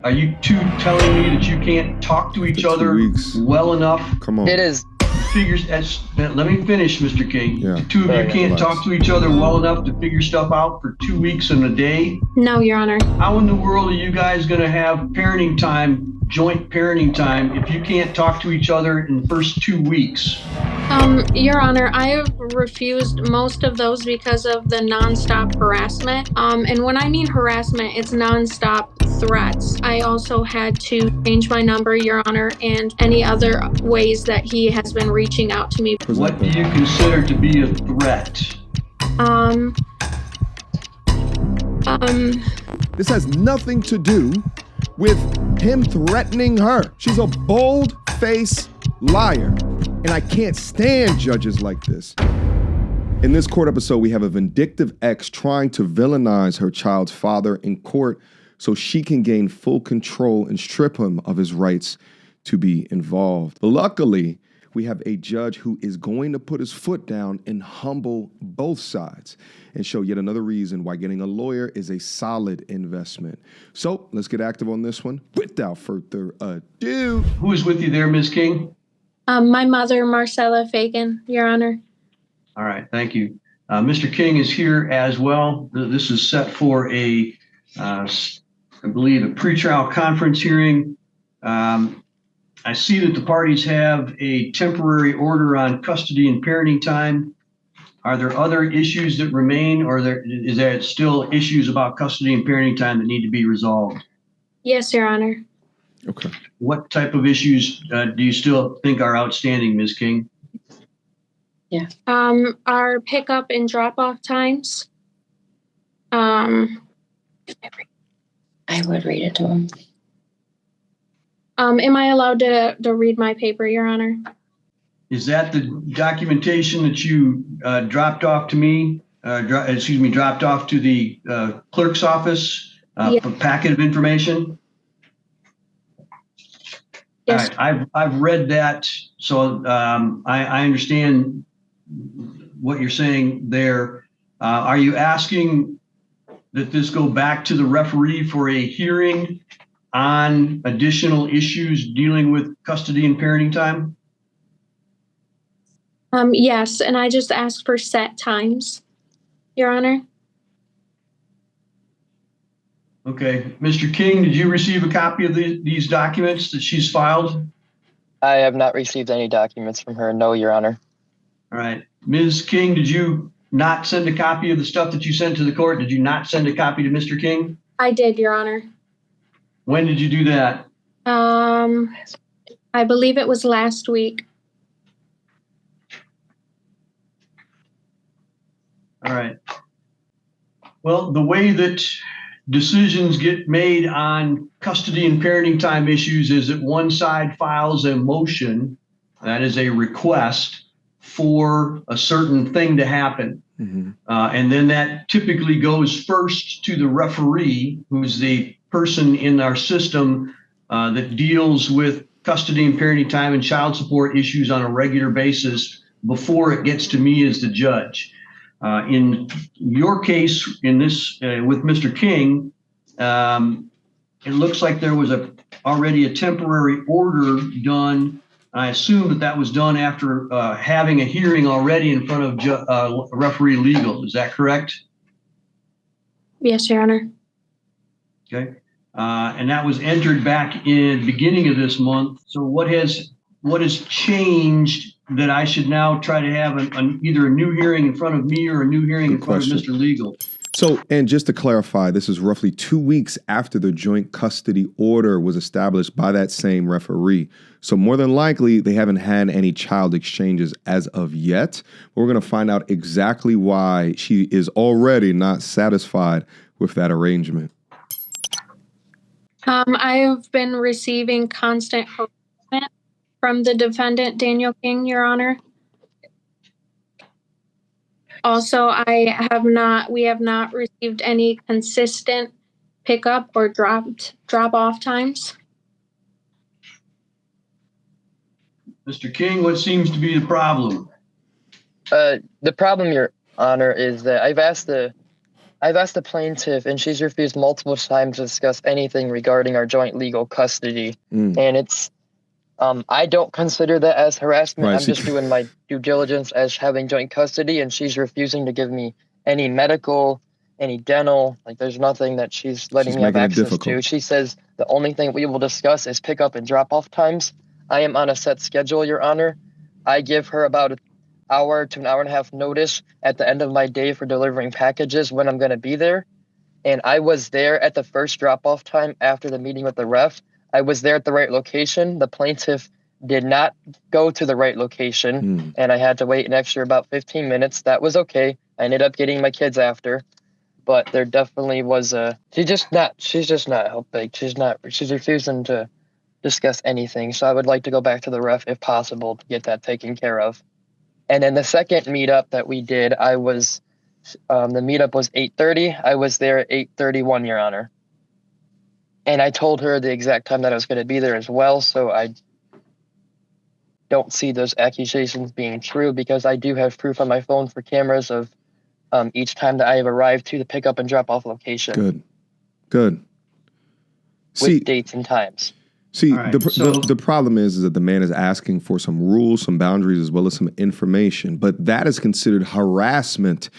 Are you two telling me that you can't talk to each other well enough? Come on. It is. Let me finish, Mr. King. Yeah. The two of you can't talk to each other well enough to figure stuff out for 2 weeks and a day? No, Your Honor. How in the world are you guys going to have parenting time, joint parenting time, if you can't talk to each other in the first 2 weeks? Your Honor, I have refused most of those because of the nonstop harassment. And when I mean harassment, it's nonstop threats. I also had to change my number, Your Honor, and any other ways that he has been reaching out to me. What do you consider to be a threat? This has nothing to do with him threatening her. She's a bold-faced liar, and I can't stand judges like this. In this court episode, we have a vindictive ex trying to villainize her child's father in court so she can gain full control and strip him of his rights to be involved. Luckily, we have a judge who is going to put his foot down and humble both sides and show yet another reason why getting a lawyer is a solid investment. So let's get active on this one without further ado. Who is with you there, Ms. King? My mother, Marcella Fagan, Your Honor. All right, thank you. Mr. King is here as well. This is set for I believe, a pretrial conference hearing. I see that the parties have a temporary order on custody and parenting time. Are there other issues that remain, or is there still issues about custody and parenting time that need to be resolved? Yes, Your Honor. Okay. What type of issues do you still think are outstanding, Ms. King? Yeah. Our pickup and drop-off times. I would read it to him. Am I allowed to read my paper, Your Honor? Is that the documentation that you dropped off to me? Dropped off to the clerk's office? Yeah. A packet of information? Yes. All right. I've read that, so I understand what you're saying there. Are you asking that this go back to the referee for a hearing on additional issues dealing with custody and parenting time? Yes, and I just asked for set times, Your Honor. Okay. Mr. King, did you receive a copy of these documents that she's filed? I have not received any documents from her. No, Your Honor. All right. Ms. King, did you not send a copy of the stuff that you sent to the court? Did you not send a copy to Mr. King? I did, Your Honor. When did you do that? I believe it was last week. All right. Well, the way that decisions get made on custody and parenting time issues is that one side files a motion, that is a request for a certain thing to happen. Mm-hmm. And then that typically goes first to the referee, who's the person in our system that deals with custody and parenting time and child support issues on a regular basis before it gets to me as the judge. In your case, in this with Mr. King, it looks like there was already a temporary order done. I assume that was done after having a hearing already in front of referee legal. Is that correct? Yes, Your Honor. Okay. And that was entered back in the beginning of this month. So what has changed that I should now try to have either a new hearing in front of me or a new hearing in front of Mr. Legal? So, and just to clarify, this is roughly 2 weeks after the joint custody order was established by that same referee. So more than likely, they haven't had any child exchanges as of yet. We're going to find out exactly why she is already not satisfied with that arrangement. I have been receiving constant harassment from the defendant, Daniel King, Your Honor. Also, we have not received any consistent pickup or drop-off times. Mr. King, what seems to be the problem? The problem, Your Honor, is that I've asked the I've asked the plaintiff, and she's refused multiple times to discuss anything regarding our joint legal custody. And it's, I don't consider that as harassment. Right, I'm just doing my due diligence as having joint custody, and she's refusing to give me any medical, any dental. Like, there's nothing that she's letting me have making it access difficult. to. She says the only thing we will discuss is pickup and drop off times. I am on a set schedule, Your Honor. I give her about an hour to an hour and a half notice at the end of my day for delivering packages when I'm going to be there. And I was there at the first drop-off time after the meeting with the ref. I was there at the right location. The plaintiff did not go to the right location, and I had to wait an extra about 15 minutes. That was okay. I ended up getting my kids after. But there definitely was she's just not helping. She's refusing to discuss anything. So I would like to go back to the ref if possible to get that taken care of. And then the second meetup that we did, I was, the meetup was 8:30. I was there at 8:31, Your Honor. And I told her the exact time that I was going to be there as well. So I don't see those accusations being true because I do have proof on my phone for cameras of each time that I have arrived to the pickup and drop off location. Good. With dates and times. See, Right, the problem is that the man is asking for some rules, some boundaries, as well as some information. But that is considered harassment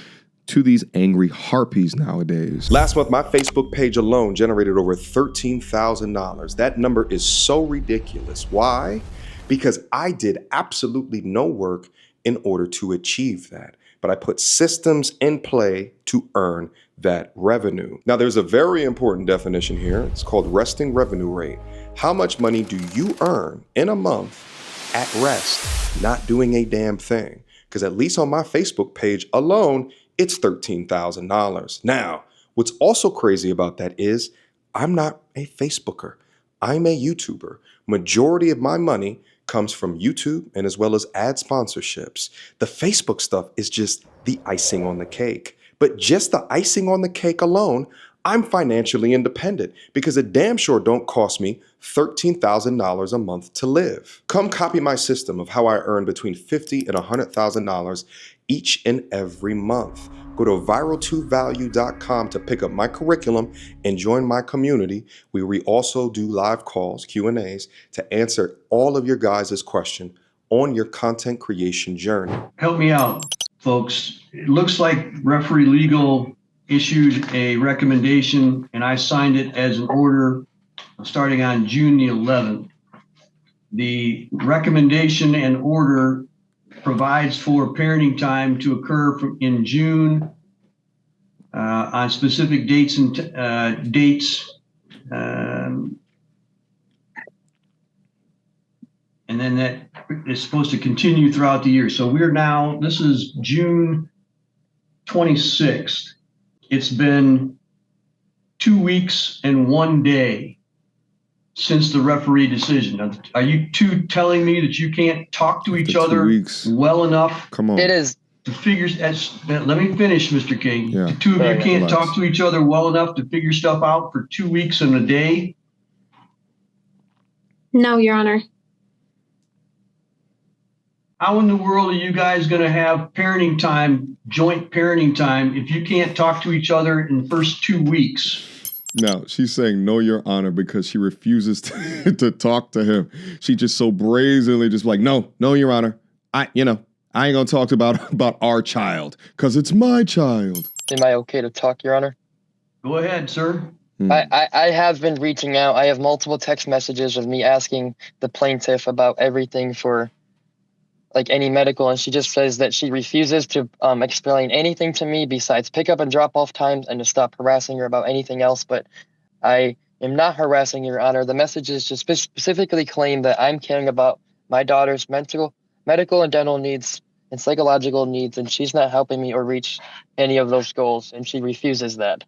to these angry harpies nowadays. Last month, my Facebook page alone generated over $13,000. That number is so ridiculous. Why? Because I did absolutely no work in order to achieve that. But I put systems in play to earn that revenue. Now, there's a very important definition here. It's called resting revenue rate. How much money do you earn in a month at rest, not doing a damn thing? Because at least on my Facebook page alone, it's $13,000. Now, what's also crazy about that is I'm not a Facebooker. I'm a YouTuber. Majority of my money comes from YouTube and as well as ad sponsorships. The Facebook stuff is just the icing on the cake. But just the icing on the cake alone, I'm financially independent because it damn sure don't cost me $13,000 a month to live. Come copy my system of how I earn between $50,000 and $100,000 each and every month. Go to viral2value.com to pick up my curriculum and join my community where we also do live calls, Q&As, to answer all of your guys' questions on your content creation journey. Help me out, folks. It looks like Referee Legal issued a recommendation and I signed it as an order starting on June the 11th. The recommendation and order provides for parenting time to occur in June on specific dates and dates. And then that is supposed to continue throughout the year. So we're now, this is June 26th. It's been 2 weeks and 1 day since the referee decision. Now, are you two telling me that you can't talk to each other well enough? Come on. It is. To figure, let me finish, Mr. King. Yeah. The two of you can't Relax. talk to each other well enough to figure stuff out for 2 weeks and a day? No, Your Honor. How in the world are you guys going to have parenting time, joint parenting time, if you can't talk to each other in the first 2 weeks? No, she's saying no, Your Honor, because she refuses to talk to him. She just so brazenly just like, no, Your Honor. I ain't gonna talk about our child because it's my child. Am I okay to talk, Your Honor? Go ahead, sir. I have been reaching out. I have multiple text messages of me asking the plaintiff about everything for like any medical, and she just says that she refuses to explain anything to me besides pickup and drop off times and to stop harassing her about anything else. But I am not harassing Your Honor. The messages just specifically claim that I'm caring about my daughter's medical and dental needs and psychological needs, and she's not helping me or reach any of those goals, and she refuses that.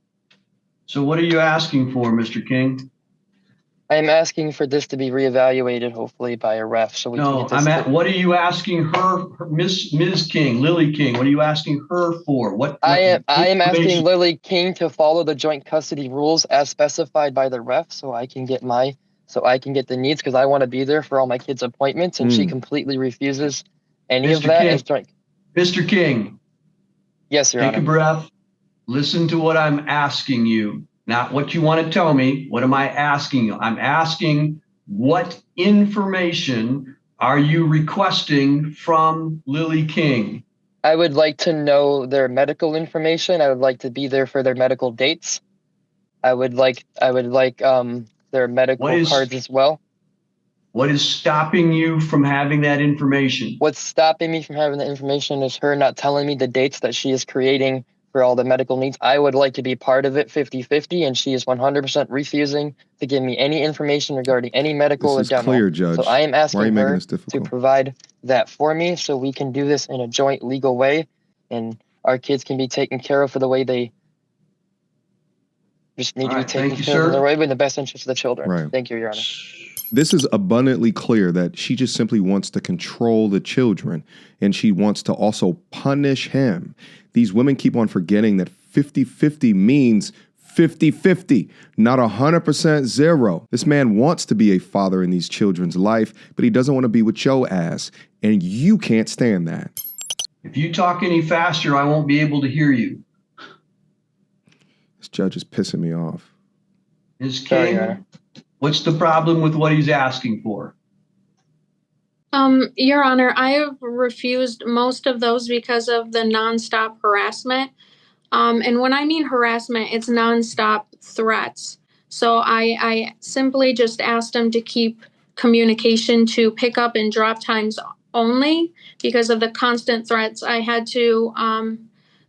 So what are you asking for, Mr. King? I am asking for this to be reevaluated, hopefully by a ref, so we can No, get this. what are you asking her, Ms. King, Lily King? What are you asking her for? I am asking Lily King to follow the joint custody rules as specified by the ref, so I can get the needs, because I want to be there for all my kids' appointments, and she completely refuses any of that as joint. Mr. King. Yes, Your Honor. Take a breath. Listen to what I'm asking you, not what you want to tell me. What am I asking you? I'm asking, what information are you requesting from Lily King? I would like to know their medical information. I would like to be there for their medical dates. I would like their medical cards as well. What is stopping you from having that information? What's stopping me from having the information is her not telling me the dates that she is creating for all the medical needs. I would like to be part of it 50-50, and she is 100% refusing to give me any information regarding any medical This or is demo. clear, Judge. So I am Why are you asking making her this to difficult? provide that for me so we can do this in a joint legal way, and our kids can be taken care of for the way they just need to be taken care of, the way in the best interest of the children. Right. Thank you, Your Honor. This is abundantly clear that she just simply wants to control the children, and she wants to also punish him. These women keep on forgetting that 50-50 means 50-50, not 100% zero. This man wants to be a father in these children's life, but he doesn't want to be with your ass, and you can't stand that. If you talk any faster, I won't be able to hear you. This judge is pissing me off. Ms. Sorry, Your King, Honor. what's the problem with what he's asking for? Your Honor, I have refused most of those because of the nonstop harassment. And when I mean harassment, it's nonstop threats. So I simply just asked him to keep communication to pick up and drop times only because of the constant threats. I had to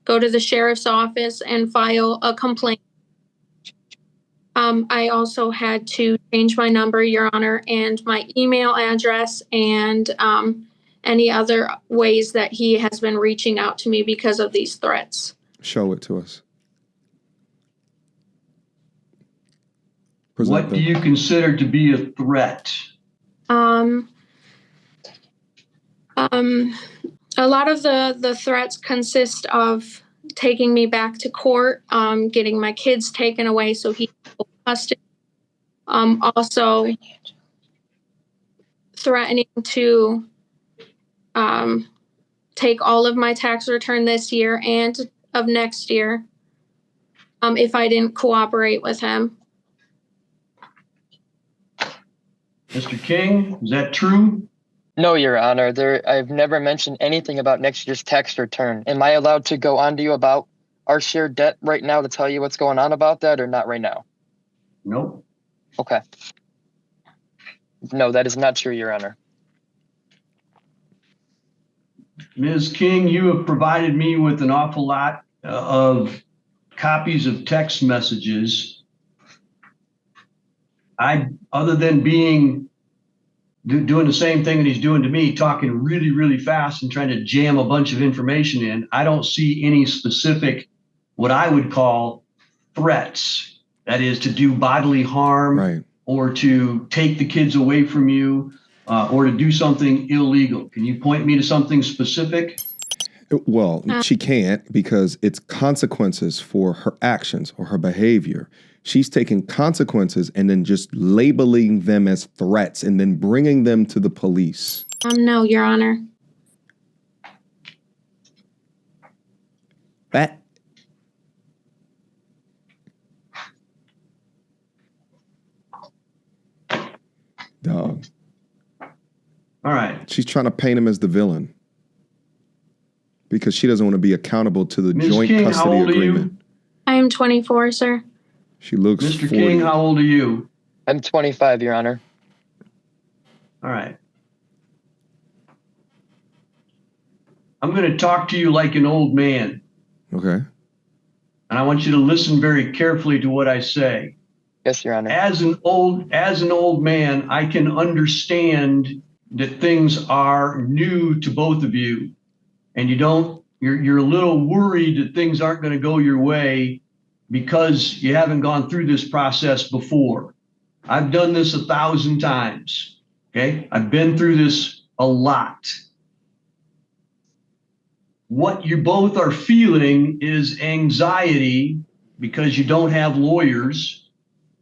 go to the sheriff's office and file a complaint. I also had to change my number, Your Honor, and my email address, and any other ways that he has been reaching out to me because of these threats. Show it to us. What do you consider to be a threat? A lot of the threats consist of taking me back to court, getting my kids taken away so he can hold custody. Also threatening to take all of my tax return this year and of next year if I didn't cooperate with him. Mr. King, is that true? No, Your Honor. I've never mentioned anything about next year's tax return. Am I allowed to go on to you about our shared debt right now to tell you what's going on about that, or not right now? Nope. Okay. No, that is not true, Your Honor. Ms. King, you have provided me with an awful lot of copies of text messages. Other than doing the same thing that he's doing to me, talking really, really fast and trying to jam a bunch of information in, I don't see any specific, what I would call threats. That is to do bodily harm, right, or to take the kids away from you, or to do something illegal. Can you point me to something specific? Well, she can't, because it's consequences for her actions or her behavior. She's taking consequences and then just labeling them as threats and then bringing them to the police. No, Your Honor. That. Dog. All right. She's trying to paint him as the villain because she doesn't want to be accountable to the Ms. joint King, custody how old agreement. are you? I am 24, sir. She looks Mr. 40. King, how old are you? I'm 25, Your Honor. All right. I'm going to talk to you like an old man, Okay. and I want you to listen very carefully to what I say. Yes, Your Honor. As an old man, I can understand that things are new to both of you, and you're a little worried that things aren't going to go your way because you haven't gone through this process before. I've done this 1,000 times. Okay. I've been through this a lot. What you both are feeling is anxiety because you don't have lawyers,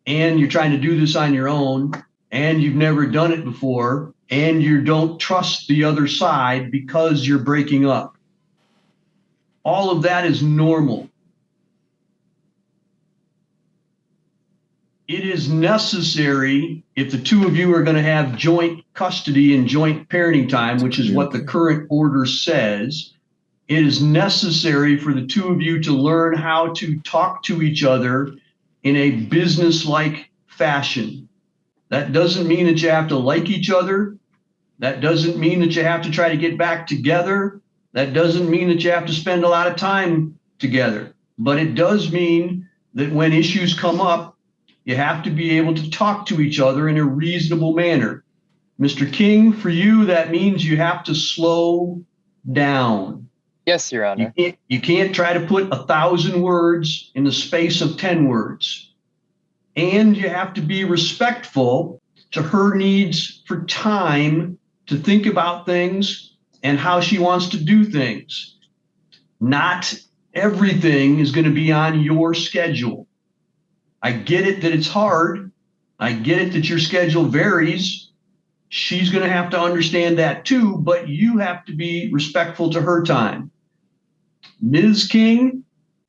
and you're trying to do this on your own, and you've never done it before, and you don't trust the other side because you're breaking up. All of that is normal. it is necessary if the two of you are going to have joint custody and joint parenting time, which is what the current order says. It is necessary for the two of you to learn how to talk to each other in a business-like fashion. That doesn't mean that you have to like each other. That doesn't mean that you have to try to get back together. That doesn't mean that you have to spend a lot of time together. But it does mean that when issues come up, you have to be able to talk to each other in a reasonable manner. Mr. King, for you, that means you have to slow down. Yes, Your Honor. You can't try to put 1,000 words in the space of 10 words. And you have to be respectful to her needs for time to think about things and how she wants to do things. Not everything is going to be on your schedule. I get it that it's hard. I get it that your schedule varies. She's going to have to understand that too, but you have to be respectful to her time. Ms. King,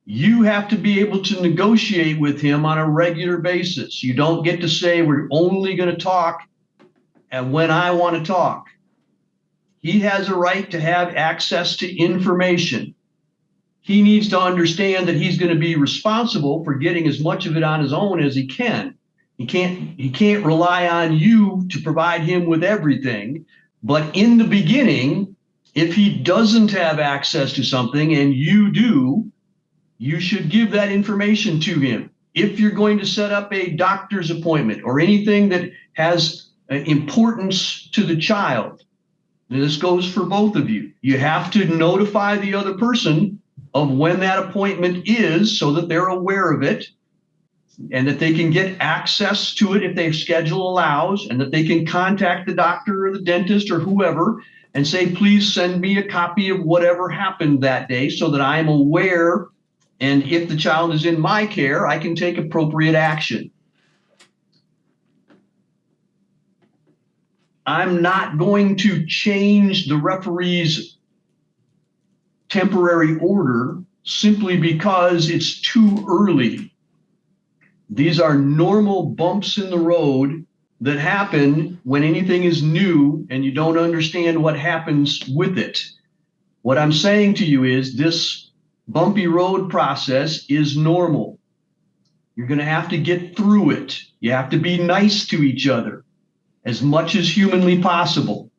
you have to be able to negotiate with him on a regular basis. You don't get to say we're only going to talk and when I want to talk. He has a right to have access to information. He needs to understand that he's going to be responsible for getting as much of it on his own as he can. He can't rely on you to provide him with everything. But in the beginning, if he doesn't have access to something and you do, you should give that information to him. If you're going to set up a doctor's appointment or anything that has importance to the child, this goes for both of you. You have to notify the other person of when that appointment is so that they're aware of it and that they can get access to it if their schedule allows, and that they can contact the doctor or the dentist or whoever and say, please send me a copy of whatever happened that day so that I'm aware, and if the child is in my care, I can take appropriate action. I'm not going to change the referee's temporary order simply because it's too early. These are normal bumps in the road that happen when anything is new and you don't understand what happens with it. What I'm saying to you is this bumpy road process is normal. You're going to have to get through it. You have to be nice to each other as much as humanly possible.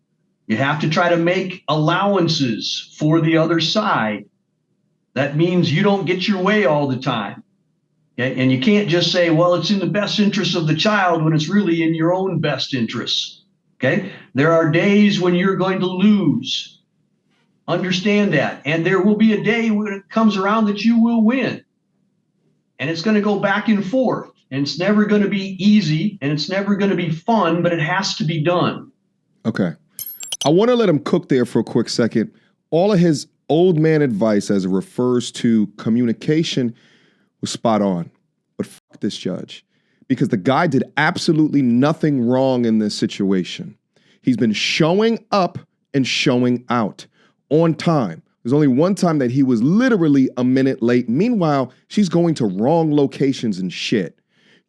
You have to try to make allowances for the other side. That means you don't get your way all the time. Okay? And you can't just say, well, it's in the best interest of the child when it's really in your own best interests. Okay? There are days when you're going to lose. Understand that. And there will be a day when it comes around that you will win. And it's going to go back and forth. And it's never going to be easy and it's never going to be fun, but it has to be done. Okay. I want to let him cook there for a quick second. All of his old man advice as it refers to communication was spot on. But fuck this judge. Because the guy did absolutely nothing wrong in this situation. He's been showing up and showing out on time. There's only one time that he was literally a minute late. Meanwhile, she's going to wrong locations and shit.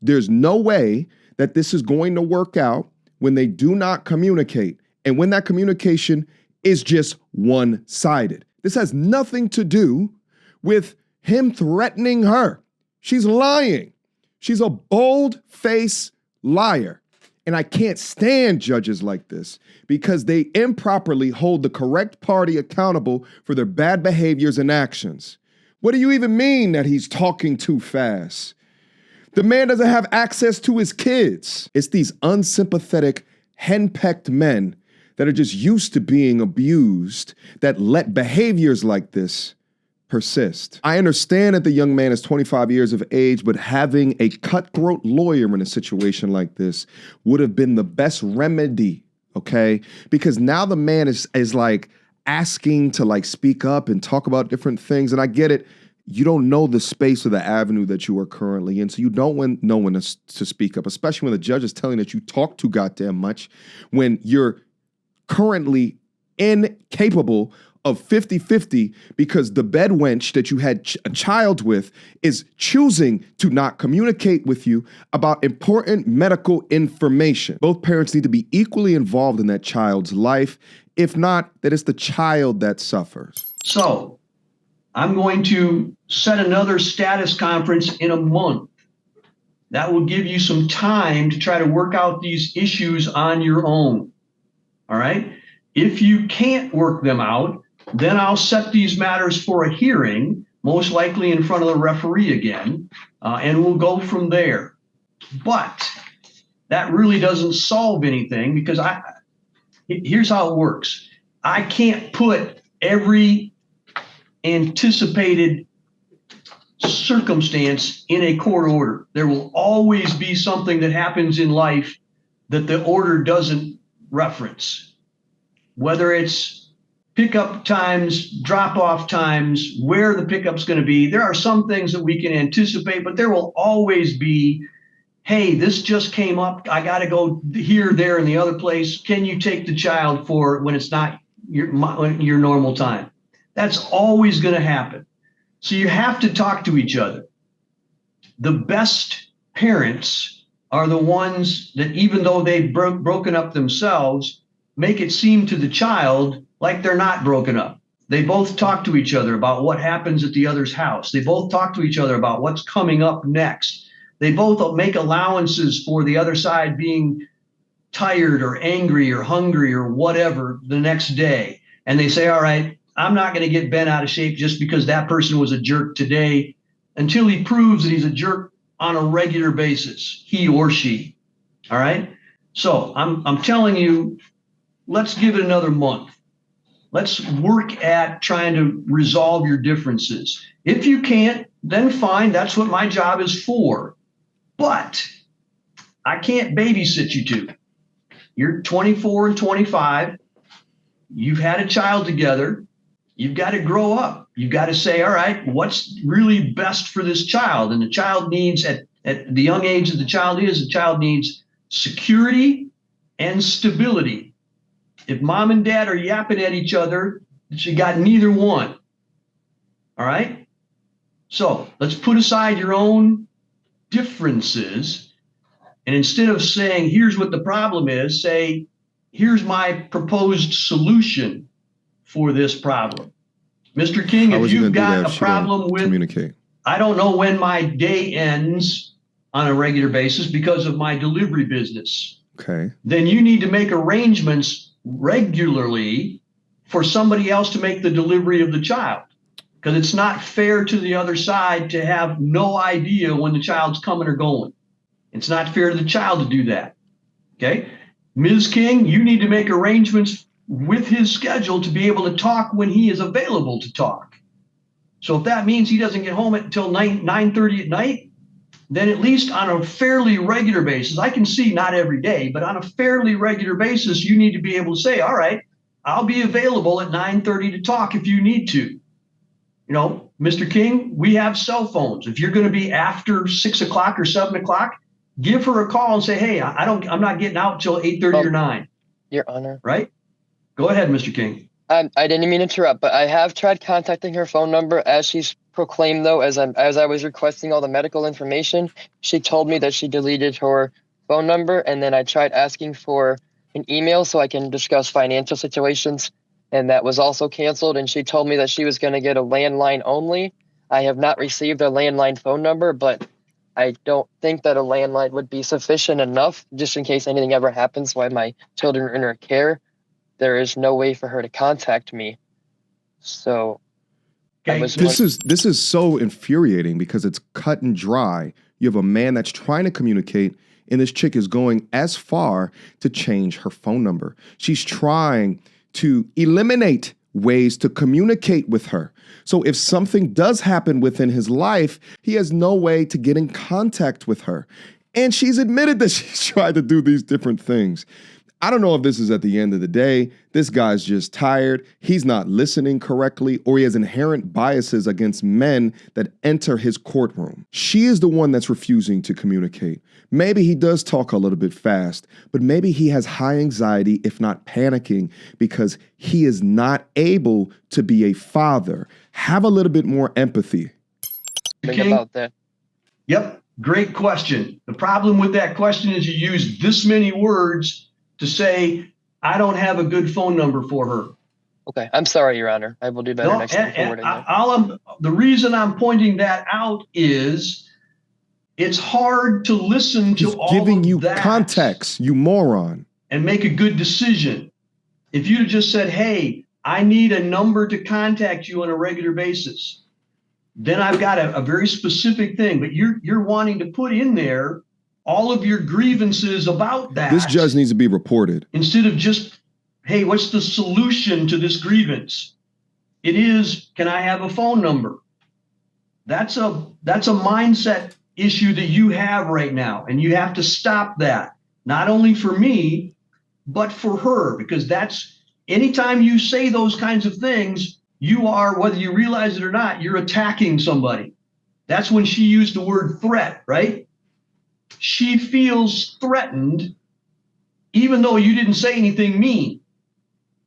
There's no way that this is going to work out when they do not communicate. And when that communication is just one-sided. This has nothing to do with him threatening her. She's lying. She's a bold-faced liar. And I can't stand judges like this because they improperly hold the correct party accountable for their bad behaviors and actions. What do you even mean that he's talking too fast? The man doesn't have access to his kids. It's these unsympathetic, henpecked men that are just used to being abused that let behaviors like this persist. I understand that the young man is 25 years of age, but having a cutthroat lawyer in a situation like this would have been the best remedy, okay? Because now the man is like asking to like speak up and talk about different things, and I get it. You don't know the space or the avenue that you are currently in, so you don't know when to speak up, especially when the judge is telling that you talk too goddamn much when you're currently incapable of 50-50 because the bed wench that you had a child with is choosing to not communicate with you about important medical information. Both parents need to be equally involved in that child's life. If not, that it's the child that suffers. So I'm going to set another status conference in a month. That will give you some time to try to work out these issues on your own. All right? If you can't work them out, then I'll set these matters for a hearing, most likely in front of the referee again, and we'll go from there. But that really doesn't solve anything because here's how it works. I can't put every anticipated circumstance in a court order. There will always be something that happens in life that the order doesn't reference. Whether it's pickup times, drop-off times, where the pickup's going to be. There are some things that we can anticipate, but there will always be, hey, this just came up. I got to go here, there, and the other place. Can you take the child for when it's not your normal time? That's always going to happen. So you have to talk to each other. The best parents are the ones that, even though they've broken up themselves, make it seem to the child like they're not broken up. They both talk to each other about what happens at the other's house. They both talk to each other about what's coming up next. They both make allowances for the other side being tired or angry or hungry or whatever the next day. And they say, all right, I'm not going to get bent out of shape just because that person was a jerk today until he proves that he's a jerk on a regular basis, he or she. All right. So I'm telling you, let's give it another month. Let's work at trying to resolve your differences. If you can't, then fine. That's what my job is for. But I can't babysit you two. You're 24 and 25. You've had a child together. You've got to grow up. You've got to say, all right, what's really best for this child? And the child needs, at the young age that the child needs security and stability. If mom and dad are yapping at each other, she got neither one. All right? So let's put aside your own differences. And instead of saying, here's what the problem is, say, here's my proposed solution for this problem. Mr. King, if you've got a problem with communicate, I don't know when my day ends on a regular basis because of my delivery business. Okay. Then you need to make arrangements regularly for somebody else to make the delivery of the child, because it's not fair to the other side to have no idea when the child's coming or going. It's not fair to the child to do that. Okay. Ms. King, you need to make arrangements with his schedule to be able to talk when he is available to talk. So if that means he doesn't get home until 9:30 at night, then at least on a fairly regular basis, I can see not every day, but on a fairly regular basis, you need to be able to say, all right, I'll be available at 9:30 to talk if you need to. You know, Mr. King, we have cell phones. If you're going to be after 6 o'clock or 7 o'clock, give her a call and say, hey, I'm not getting out until 8:30 or 9. Your Honor. Right? Go ahead, Mr. King. I didn't mean to interrupt, but I have tried contacting her phone number as she's proclaimed, though, as I was requesting all the medical information. She told me that she deleted her phone number, and then I tried asking for an email so I can discuss financial situations, and that was also canceled. And she told me that she was going to get a landline only. I have not received a landline phone number, but I don't think that a landline would be sufficient enough just in case anything ever happens while my children are in her care. There is no way for her to contact me. So okay. This is so infuriating because it's cut and dry. You have a man that's trying to communicate, and this chick is going as far to change her phone number. She's trying to eliminate ways to communicate with her. So if something does happen within his life, he has no way to get in contact with her. And she's admitted that she's tried to do these different things. I don't know if this is at the end of the day. This guy's just tired. He's not listening correctly, or he has inherent biases against men that enter his courtroom. She is the one that's refusing to communicate. Maybe he does talk a little bit fast, but maybe he has high anxiety, if not panicking, because he is not able to be a father. Have a little bit more empathy. Think about that. Yep. Great question. The problem with that question is you use this many words to say, I don't have a good phone number for her. Okay, I'm sorry, Your Honor. I will do better next time for wording that. The reason I'm pointing that out is it's hard to listen to all Giving you of that context, you moron. and make a good decision. If you'd have just said, hey, I need a number to contact you on a regular basis, then I've got a very specific thing. But you're wanting to put in there all of your grievances about that. This judge needs to be reported. Instead of just, hey, what's the solution to this grievance? It is, can I have a phone number? That's a mindset issue that you have right now. And you have to stop that, not only for me, but for her, because that's anytime you say those kinds of things, you are, whether you realize it or not, you're attacking somebody. That's when she used the word threat, right? She feels threatened, even though you didn't say anything mean.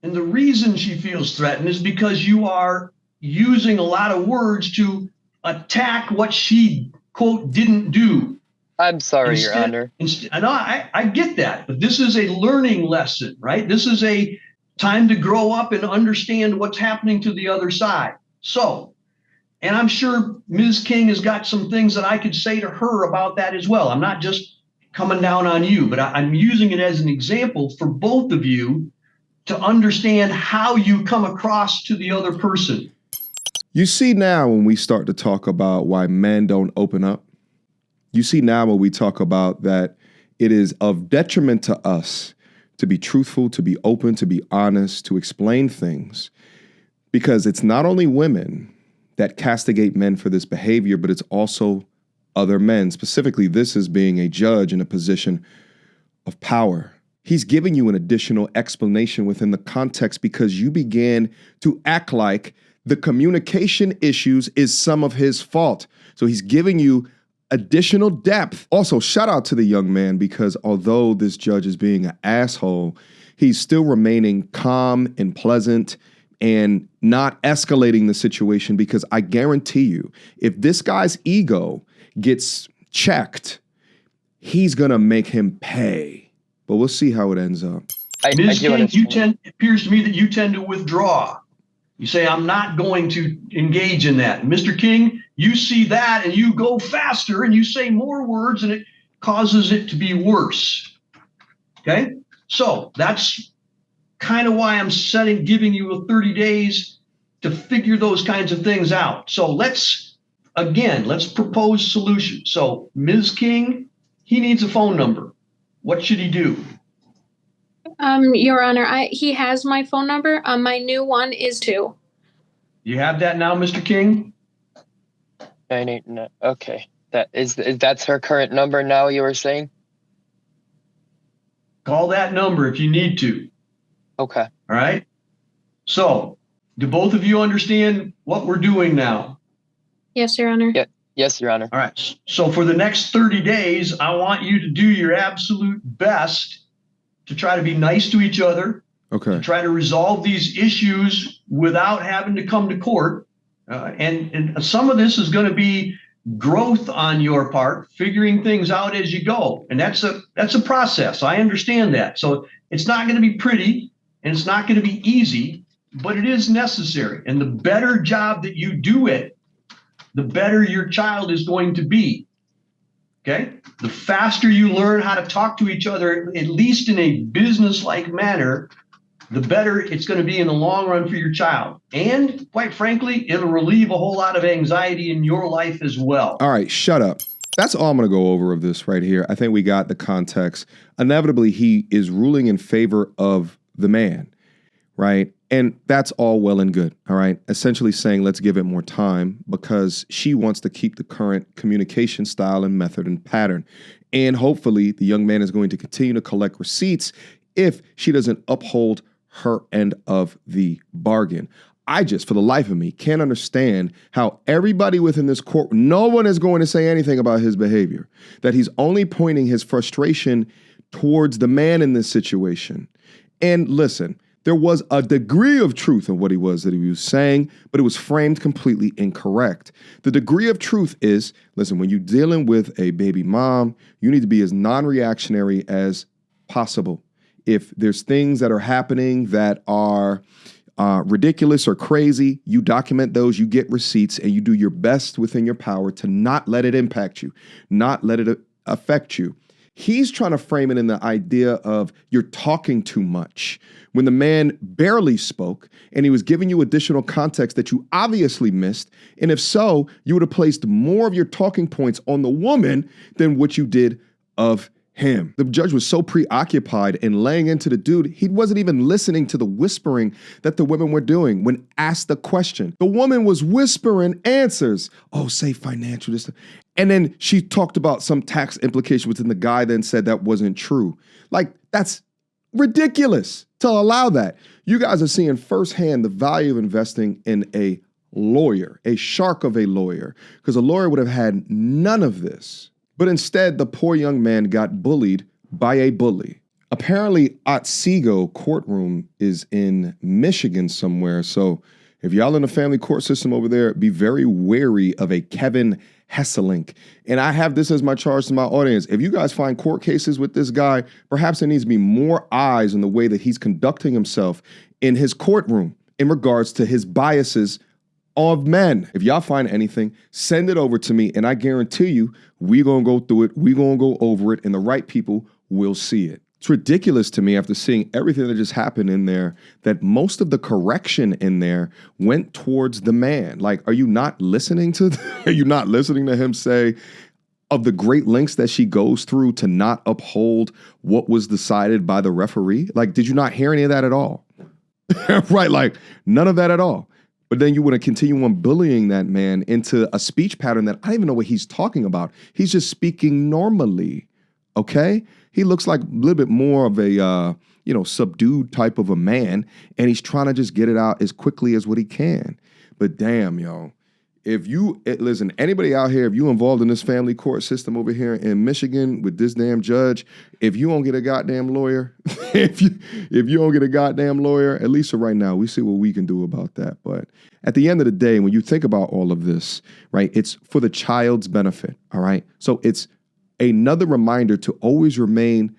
And the reason she feels threatened is because you are using a lot of words to attack what she, quote, didn't do. I'm sorry, Your Honor. I get that, but this is a learning lesson, right? This is a time to grow up and understand what's happening to the other side. So, and I'm sure Ms. King has got some things that I could say to her about that as well. I'm not just coming down on you, but I'm using it as an example for both of you to understand how you come across to the other person. You see now when we start to talk about why men don't open up, you see now when we talk about that it is of detriment to us to be truthful, to be open, to be honest, to explain things, because it's not only women that castigate men for this behavior, but it's also other men. Specifically, this is being a judge in a position of power. He's giving you an additional explanation within the context because you began to act like the communication issues is some of his fault. So he's giving you additional depth. Also, shout out to the young man, because although this judge is being an asshole, he's still remaining calm and pleasant and not escalating the situation, because I guarantee you, if this guy's ego gets checked, he's going to make him pay. But we'll see how it ends up. Ms. King, it appears to me that you tend to withdraw. You say, I'm not going to engage in that. Mr. King, you see that and you go faster and you say more words and it causes it to be worse. Okay? So that's kind of why I'm giving you a 30 days to figure those kinds of things out. So let's propose solutions. So Ms. King, he needs a phone number. What should he do? Your Honor, he has my phone number. My new one is 2. You have that now, Mr. King? Okay. That's her current number now, you were saying? Call that number if you need to. Okay. All right. So, do both of you understand what we're doing now? Yes, Your Honor. Yeah. Yes, Your Honor. All right. So for the next 30 days, I want you to do your absolute best to try to be nice to each other. Okay. To try to resolve these issues without having to come to court. And some of this is going to be growth on your part, figuring things out as you go. And that's a process. I understand that. So it's not going to be pretty and it's not going to be easy, but it is necessary. And the better job that you do it, the better your child is going to be. Okay? The faster you learn how to talk to each other, at least in a business-like manner, the better it's going to be in the long run for your child. And quite frankly, it'll relieve a whole lot of anxiety in your life as well. All right, shut up. That's all I'm going to go over of this right here. I think we got the context. Inevitably, he is ruling in favor of the man, right? And that's all well and good, all right? Essentially saying, let's give it more time because she wants to keep the current communication style and method and pattern. And hopefully the young man is going to continue to collect receipts if she doesn't uphold her end of the bargain. I just, for the life of me, can't understand how everybody within this court, no one is going to say anything about his behavior, that he's only pointing his frustration towards the man in this situation. And listen, there was a degree of truth in what he was saying, but it was framed completely incorrect. The degree of truth is, listen, when you're dealing with a baby mom, you need to be as non-reactionary as possible. If there's things that are happening that are ridiculous or crazy, you document those, you get receipts, and you do your best within your power to not let it impact you, not let it affect you. He's trying to frame it in the idea of you're talking too much. When the man barely spoke and he was giving you additional context that you obviously missed, and if so, you would have placed more of your talking points on the woman than what you did of him. The judge was so preoccupied in laying into the dude, he wasn't even listening to the whispering that the women were doing when asked the question. The woman was whispering answers. Oh, say financial, this. And then she talked about some tax implication within the guy then said that wasn't true. Like, that's ridiculous to allow that. You guys are seeing firsthand the value of investing in a lawyer, a shark of a lawyer, because a lawyer would have had none of this. But instead, the poor young man got bullied by a bully. Apparently, Otsego Courtroom is in Michigan somewhere. So if y'all in the family court system over there, be very wary of a Kevin Hesselink. And I have this as my charge to my audience. If you guys find court cases with this guy, perhaps there needs to be more eyes in the way that he's conducting himself in his courtroom in regards to his biases of men. If y'all find anything, send it over to me, and I guarantee you, we're going to go through it, we're going to go over it, and the right people will see it. It's ridiculous to me after seeing everything that just happened in there that most of the correction in there went towards the man. Like, are you not listening to him say of the great lengths that she goes through to not uphold what was decided by the referee? Like, did you not hear any of that at all? Right, like none of that at all. But then you want to continue on bullying that man into a speech pattern that I don't even know what he's talking about. He's just speaking normally, okay? He looks like a little bit more of a, subdued type of a man, and he's trying to just get it out as quickly as what he can. But damn, yo, listen, anybody out here, if you involved in this family court system over here in Michigan with this damn judge, if you don't get a goddamn lawyer, if you don't get a goddamn lawyer, at least for right now, we see what we can do about that. But at the end of the day, when you think about all of this, right, it's for the child's benefit, all right? So it's another reminder to always remain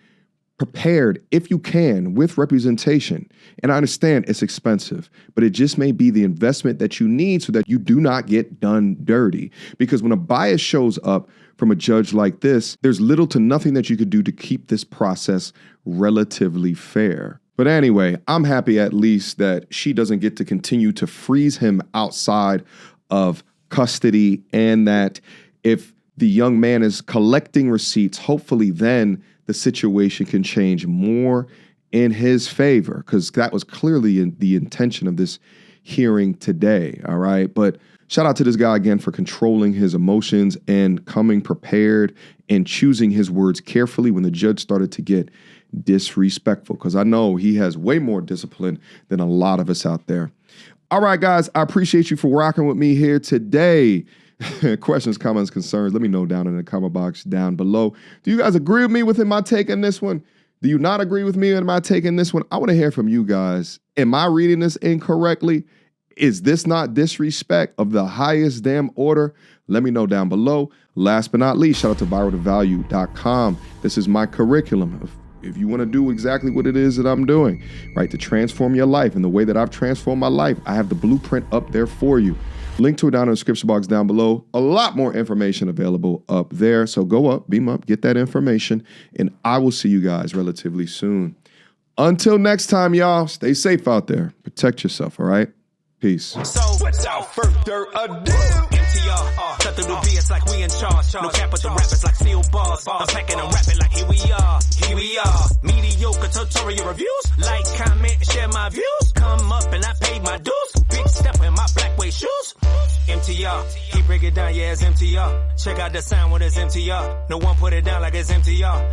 prepared, if you can, with representation. And I understand it's expensive, but it just may be the investment that you need so that you do not get done dirty. Because when a bias shows up from a judge like this, there's little to nothing that you could do to keep this process relatively fair. But anyway, I'm happy at least that she doesn't get to continue to freeze him outside of custody, and that if the young man is collecting receipts, hopefully then the situation can change more in his favor, because that was clearly the intention of this hearing today, all right? But shout out to this guy again for controlling his emotions and coming prepared and choosing his words carefully when the judge started to get disrespectful, because I know he has way more discipline than a lot of us out there. All right, guys, I appreciate you for rocking with me here today. Questions, comments, concerns, let me know down in the comment box down below. Do you guys agree with me within my take on this one? Do you not agree with me in my take on this one? I want to hear from you guys. Am I reading this incorrectly? Is this not disrespect of the highest damn order? Let me know down below. Last but not least, shout out to viraltovalue.com. This is my curriculum. If you want to do exactly what it is that I'm doing, right, to transform your life in the way that I've transformed my life, I have the blueprint up there for you. Link to it down in the description box down below. A lot more information available up there. So go up, beam up, get that information, and I will see you guys relatively soon. Until next time, y'all, stay safe out there. Protect yourself, all right? Peace. So without further ado, MTR, cut through the BS like we in charge. No cap with the rappers like steel bars. I'm packing and rapping like here we are. Here we are. Mediocre tutorial reviews. Like, comment, share my views. Come up and I paid my dues. Big step in my black way shoes. MTR, he break it down, yeah, it's MTR. Check out the sound with his MTR. No one put it down like it's MTR.